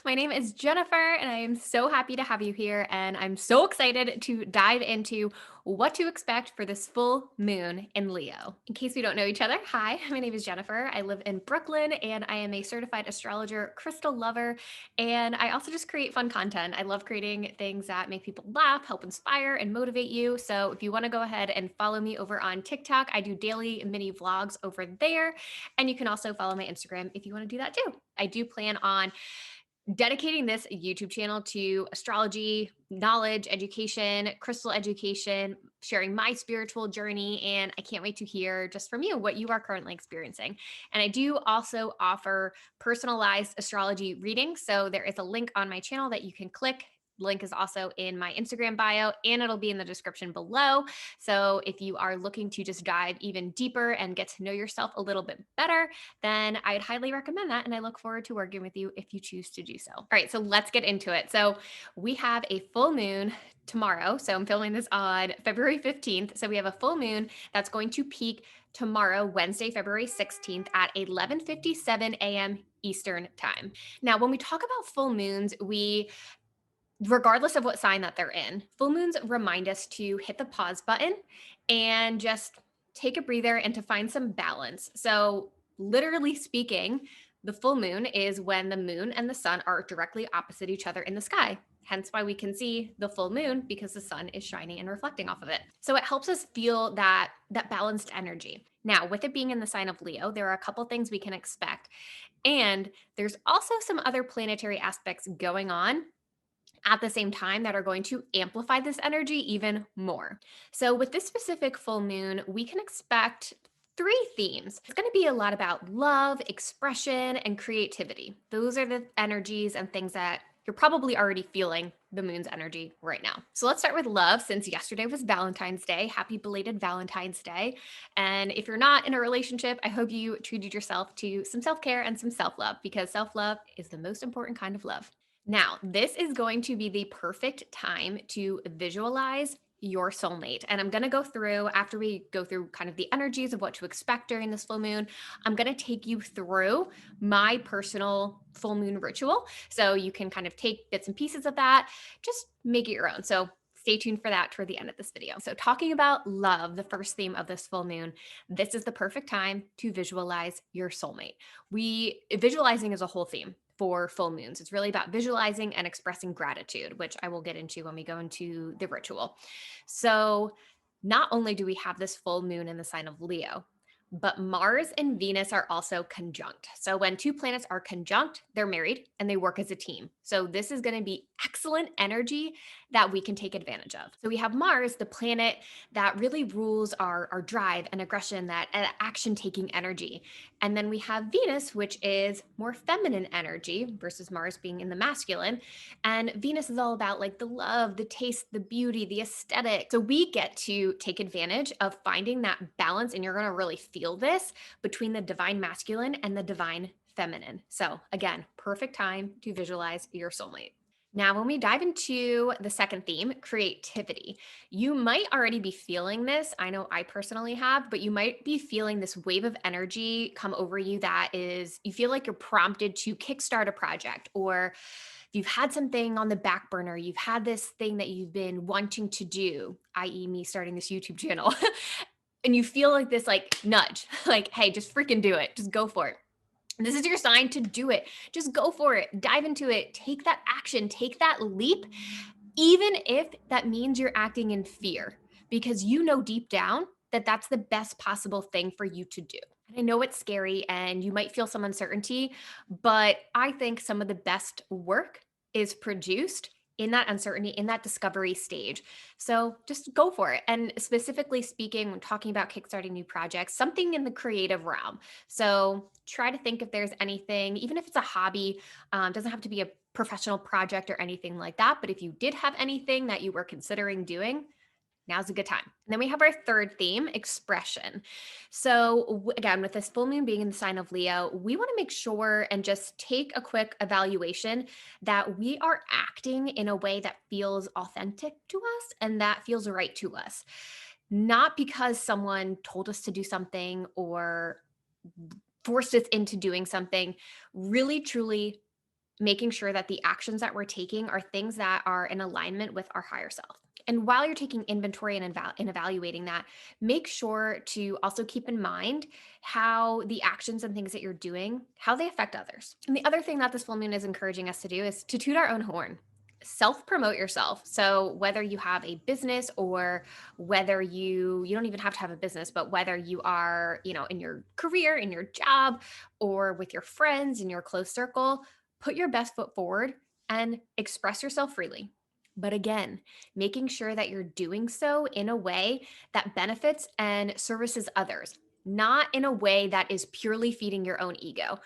My name is Jennifer, and I am so happy to have you here. And I'm so excited to dive into what to expect for this full moon in Leo. In case we don't know each other, hi, my name is Jennifer. I live in Brooklyn, and I am a certified astrologer, crystal lover, and I also just create fun content. I love creating things that make people laugh, help inspire, and motivate you. So if you want to go ahead and follow me over on TikTok, I do daily mini vlogs over there. And you can also follow my Instagram if you want to do that too. I do plan on dedicating this YouTube channel to astrology, knowledge, education, crystal education, sharing my spiritual journey. And I can't wait to hear just from you what you are currently experiencing. And I do also offer personalized astrology readings. So there is a link on my channel that you can click. Link is also in my Instagram bio and it'll be in the description below. So if you are looking to just dive even deeper and get to know yourself a little bit better, then I'd highly recommend that. And I look forward to working with you if you choose to do so. All right, so let's get into it. So we have a full moon tomorrow. So I'm filming this on February 15th. So we have a full moon that's going to peak tomorrow, Wednesday, February 16th at 11:57 a.m. Eastern time. Now, when we talk about full moons, regardless of what sign that they're in, full moons remind us to hit the pause button and just take a breather and to find some balance. So, literally speaking, the full moon is when the moon and the sun are directly opposite each other in the sky. Hence why we can see the full moon because the sun is shining and reflecting off of it. So it helps us feel that balanced energy. Now, with it being in the sign of Leo, there are a couple things we can expect. And there's also some other planetary aspects going on at the same time that are going to amplify this energy even more. So, with this specific full moon, we can expect three themes. It's going to be a lot about love, expression, and creativity. Those are the energies and things that you're probably already feeling the moon's energy right now. So let's start with love since yesterday was Valentine's Day. Happy belated Valentine's Day. And if you're not in a relationship, I hope you treated yourself to some self-care and some self-love because self-love is the most important kind of love. Now, this is going to be the perfect time to visualize your soulmate. And I'm going to go through, after we go through kind of the energies of what to expect during this full moon, I'm going to take you through my personal full moon ritual. So you can kind of take bits and pieces of that, just make it your own. So stay tuned for that toward the end of this video. So talking about love, the first theme of this full moon, this is the perfect time to visualize your soulmate. Visualizing is a whole theme for full moons. It's really about visualizing and expressing gratitude, which I will get into when we go into the ritual. So, not only do we have this full moon in the sign of Leo, but Mars and Venus are also conjunct. So, when two planets are conjunct, they're married and they work as a team. So, this is going to be excellent energy that we can take advantage of. So, we have Mars, the planet that really rules our drive and aggression, that action taking energy. And then we have Venus, which is more feminine energy versus Mars being in the masculine. And Venus is all about like the love, the taste, the beauty, the aesthetic. So we get to take advantage of finding that balance, and you're going to really feel this between the divine masculine and the divine feminine. So again, perfect time to visualize your soulmate. Now, when we dive into the second theme, creativity, you might already be feeling this. I know I personally have, but you might be feeling this wave of energy come over you that is, you feel like you're prompted to kickstart a project, or you've had something on the back burner, you've had this thing that you've been wanting to do, i.e., me starting this YouTube channel, and you feel like this like nudge, like, hey, just freaking do it, just go for it. This is your sign to do it. Just go for it. Dive into it. Take that action. Take that leap, even if that means you're acting in fear, because you know deep down that that's the best possible thing for you to do. And I know it's scary and you might feel some uncertainty, but I think some of the best work is produced in that uncertainty, in that discovery stage. So just go for it. And specifically speaking, when talking about kickstarting new projects, something in the creative realm. So try to think if there's anything, even if it's a hobby, doesn't have to be a professional project or anything like that. But if you did have anything that you were considering doing, now's a good time. And then we have our third theme, expression. So again, with this full moon being in the sign of Leo, we want to make sure and just take a quick evaluation that we are acting in a way that feels authentic to us and that feels right to us. Not because someone told us to do something or forced us into doing something. Really, truly making sure that the actions that we're taking are things that are in alignment with our higher self. And while you're taking inventory and evaluating that, make sure to also keep in mind how the actions and things that you're doing, how they affect others. And the other thing that this full moon is encouraging us to do is to toot our own horn. Self promote yourself. So whether you have a business or whether you don't even have to have a business, but whether you are, in your career, in your job, or with your friends in your close circle, put your best foot forward and express yourself freely. But again, making sure that you're doing so in a way that benefits and services others, not in a way that is purely feeding your own ego.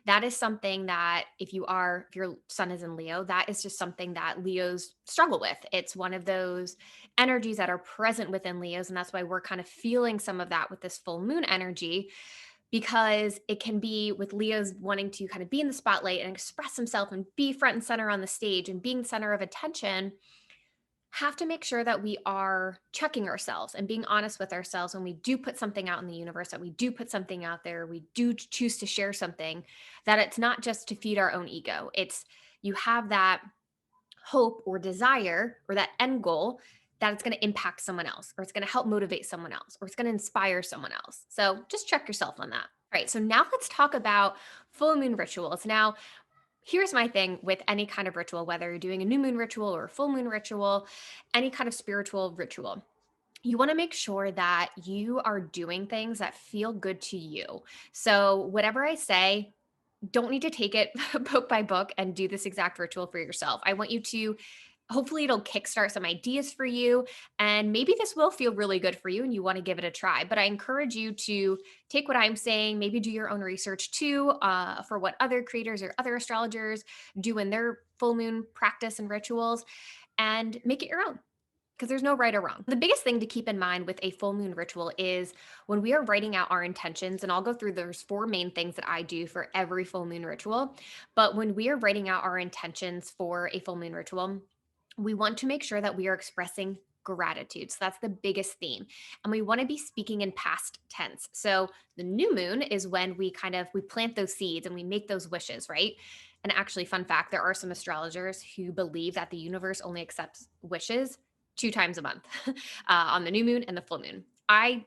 That is something that if your sun is in Leo, that is just something that Leos struggle with. It's one of those energies that are present within Leos. And that's why we're kind of feeling some of that with this full moon energy, because it can be with Leos wanting to kind of be in the spotlight and express himself and be front and center on the stage and being center of attention. Have to make sure that we are checking ourselves and being honest with ourselves when we do put something out in the universe, that we do put something out there, we do choose to share something, that it's not just to feed our own ego. It's you have that hope or desire or that end goal that it's going to impact someone else, or it's going to help motivate someone else, or it's going to inspire someone else. So just check yourself on that. All right. So now let's talk about full moon rituals. Now, here's my thing with any kind of ritual, whether you're doing a new moon ritual or a full moon ritual, any kind of spiritual ritual. You want to make sure that you are doing things that feel good to you. So, whatever I say, don't need to take it book by book and do this exact ritual for yourself. I want you to hopefully it'll kickstart some ideas for you, and maybe this will feel really good for you and you want to give it a try. But I encourage you to take what I'm saying, maybe do your own research too, for what other creators or other astrologers do in their full moon practice and rituals, and make it your own, because there's no right or wrong. The biggest thing to keep in mind with a full moon ritual is when we are writing out our intentions, and I'll go through those four main things that I do for every full moon ritual. But when we are writing out our intentions for a full moon ritual, we want to make sure that we are expressing gratitude. So that's the biggest theme. And we want to be speaking in past tense. So the new moon is when we plant those seeds and we make those wishes, right? And actually, fun fact, there are some astrologers who believe that the universe only accepts wishes 2 times a month, on the new moon and the full moon. I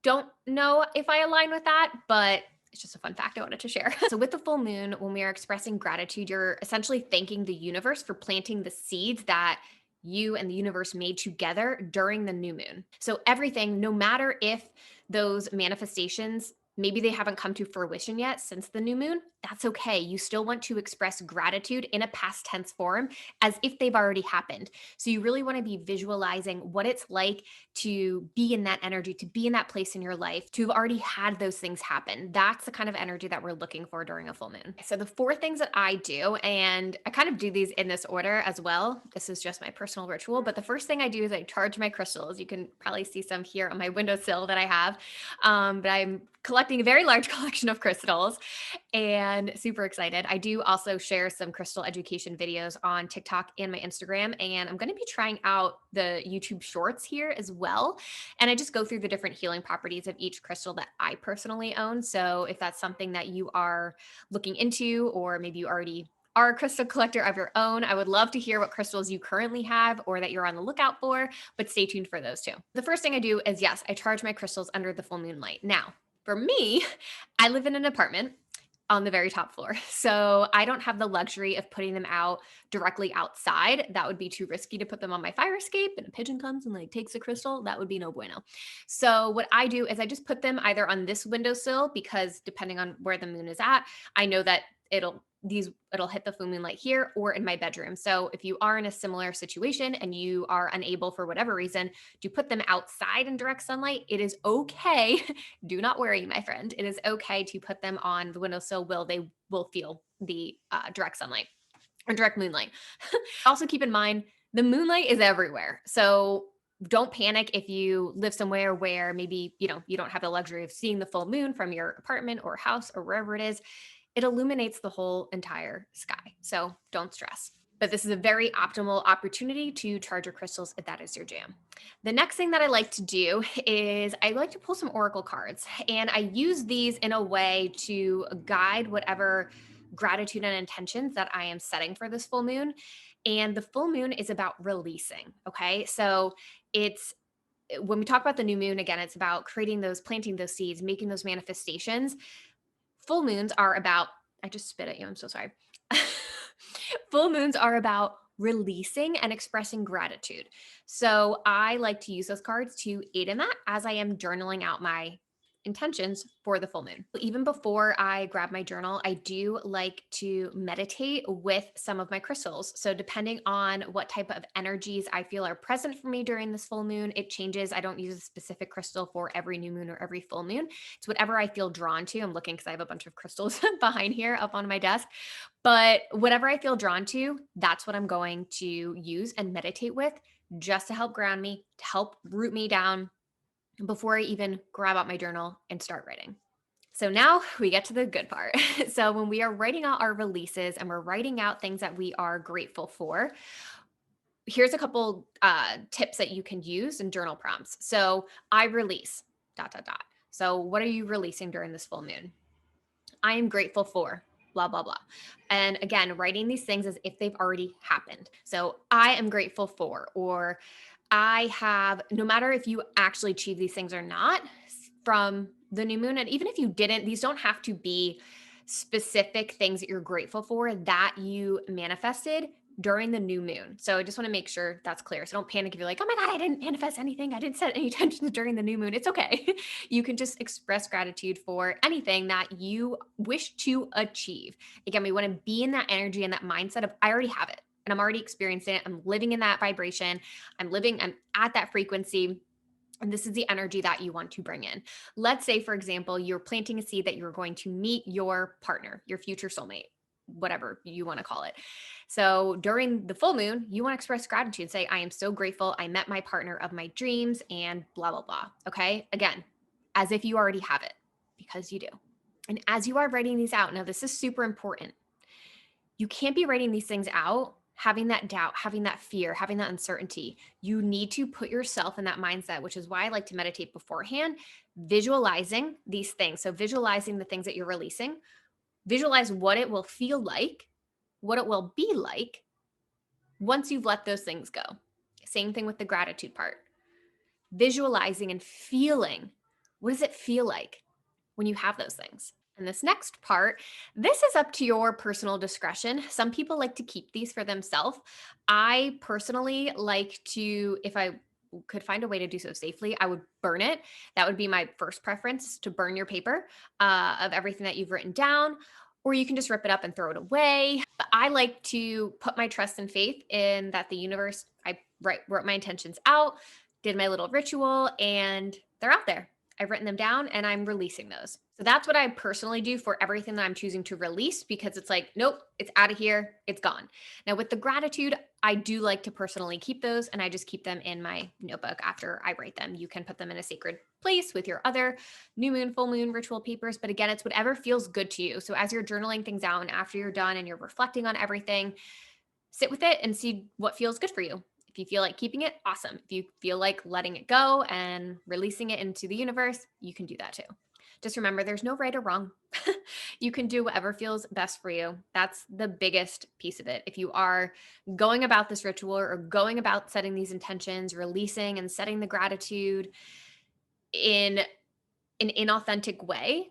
don't know if I align with that, but it's just a fun fact I wanted to share. So, with the full moon, when we are expressing gratitude, you're essentially thanking the universe for planting the seeds that you and the universe made together during the new moon. So, everything, no matter if those manifestations, maybe they haven't come to fruition yet since the new moon, that's okay. You still want to express gratitude in a past tense form as if they've already happened. So, you really want to be visualizing what it's like to be in that energy, to be in that place in your life, to have already had those things happen. That's the kind of energy that we're looking for during a full moon. So, the four things that I do, and I kind of do these in this order as well. This is just my personal ritual, but the first thing I do is I charge my crystals. You can probably see some here on my windowsill that I have, but I'm collecting a very large collection of crystals and super excited. I do also share some crystal education videos on TikTok and my Instagram, and I'm going to be trying out the YouTube shorts here as well. And I just go through the different healing properties of each crystal that I personally own. So if that's something that you are looking into, or maybe you already are a crystal collector of your own, I would love to hear what crystals you currently have or that you're on the lookout for, but stay tuned for those too. The first thing I do is, yes, I charge my crystals under the full moon light. Now, for me, I live in an apartment on the very top floor. So I don't have the luxury of putting them out directly outside. That would be too risky to put them on my fire escape and a pigeon comes and like takes the crystal. That would be no bueno. So what I do is I just put them either on this windowsill, because depending on where the moon is at, I know that it'll hit the full moon light here, or in my bedroom. So if you are in a similar situation and you are unable for whatever reason to put them outside in direct sunlight, it is okay. Do not worry, my friend. It is okay to put them on the windowsill. They will feel the direct sunlight or direct moonlight. Also keep in mind, the moonlight is everywhere. So don't panic if you live somewhere where maybe, you don't have the luxury of seeing the full moon from your apartment or house or wherever it is. It illuminates the whole entire sky. So don't stress. But this is a very optimal opportunity to charge your crystals if that is your jam. The next thing that I like to do is I like to pull some oracle cards, and I use these in a way to guide whatever gratitude and intentions that I am setting for this full moon. And the full moon is about releasing. Okay. So it's when we talk about the new moon, again, it's about creating those, planting those seeds, making those manifestations. Full moons are about, I just spit at you. I'm so sorry. Full moons are about releasing and expressing gratitude. So I like to use those cards to aid in that as I am journaling out my intentions for the full moon. Even before I grab my journal, I do like to meditate with some of my crystals. So depending on what type of energies I feel are present for me during this full moon, it changes. I don't use a specific crystal for every new moon or every full moon. It's whatever I feel drawn to. I'm looking because I have a bunch of crystals behind here up on my desk. But whatever I feel drawn to, that's what I'm going to use and meditate with, just to help ground me, to help root me down before I even grab out my journal and start writing. So now we get to the good part. So when we are writing out our releases and we're writing out things that we are grateful for, here's a couple tips that you can use in journal prompts. So I release, dot, dot, dot. So what are you releasing during this full moon? I am grateful for blah, blah, blah. And again, writing these things as if they've already happened. So I am grateful for, or I have, no matter if you actually achieve these things or not from the new moon, and even if you didn't, these don't have to be specific things that you're grateful for that you manifested during the new moon. So I just want to make sure that's clear. So don't panic if you're like, oh my God, I didn't manifest anything. I didn't set any intentions during the new moon. It's okay. You can just express gratitude for anything that you wish to achieve. Again, we want to be in that energy and that mindset of, I already have it and I'm already experiencing it. I'm living in that vibration. I'm at that frequency. And this is the energy that you want to bring in. Let's say, for example, you're planting a seed that you're going to meet your partner, your future soulmate, whatever you want to call it. So during the full moon, you want to express gratitude. Say, I am so grateful I met my partner of my dreams and blah, blah, blah. Okay. Again, as if you already have it, because you do. And as you are writing these out, now this is super important. You can't be writing these things out having that doubt, having that fear, having that uncertainty. You need to put yourself in that mindset, which is why I like to meditate beforehand, visualizing these things. So visualizing the things that you're releasing, visualize what it will feel like, what it will be like once you've let those things go. Same thing with the gratitude part. Visualizing and feeling, what does it feel like when you have those things? And this next part, this is up to your personal discretion. Some people like to keep these for themselves. I personally like to, if I could find a way to do so safely, I would burn it. That would be my first preference, to burn your paper of everything that you've written down, or you can just rip it up and throw it away. But I like to put my trust and faith in that the universe, wrote my intentions out, did my little ritual, and they're out there. I've written them down and I'm releasing those. So that's what I personally do for everything that I'm choosing to release, because it's like, nope, it's out of here. It's gone. Now with the gratitude, I do like to personally keep those, and I just keep them in my notebook after I write them. You can put them in a sacred place with your other new moon, full moon ritual papers. But again, it's whatever feels good to you. So as you're journaling things out and after you're done and you're reflecting on everything, sit with it and see what feels good for you. If you feel like keeping it, awesome. If you feel like letting it go and releasing it into the universe, you can do that too. Just remember, there's no right or wrong. You can do whatever feels best for you. That's the biggest piece of it. If you are going about this ritual or going about setting these intentions, releasing and setting the gratitude in an inauthentic way,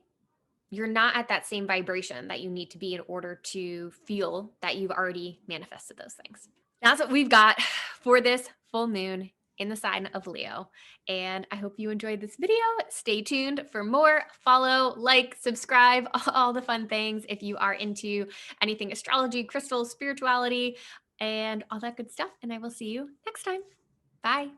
you're not at that same vibration that you need to be in order to feel that you've already manifested those things. That's what we've got for this full moon in the sign of Leo. And I hope you enjoyed this video. Stay tuned for more. Follow, like, subscribe, all the fun things if you are into anything astrology, crystals, spirituality, and all that good stuff. And I will see you next time. Bye.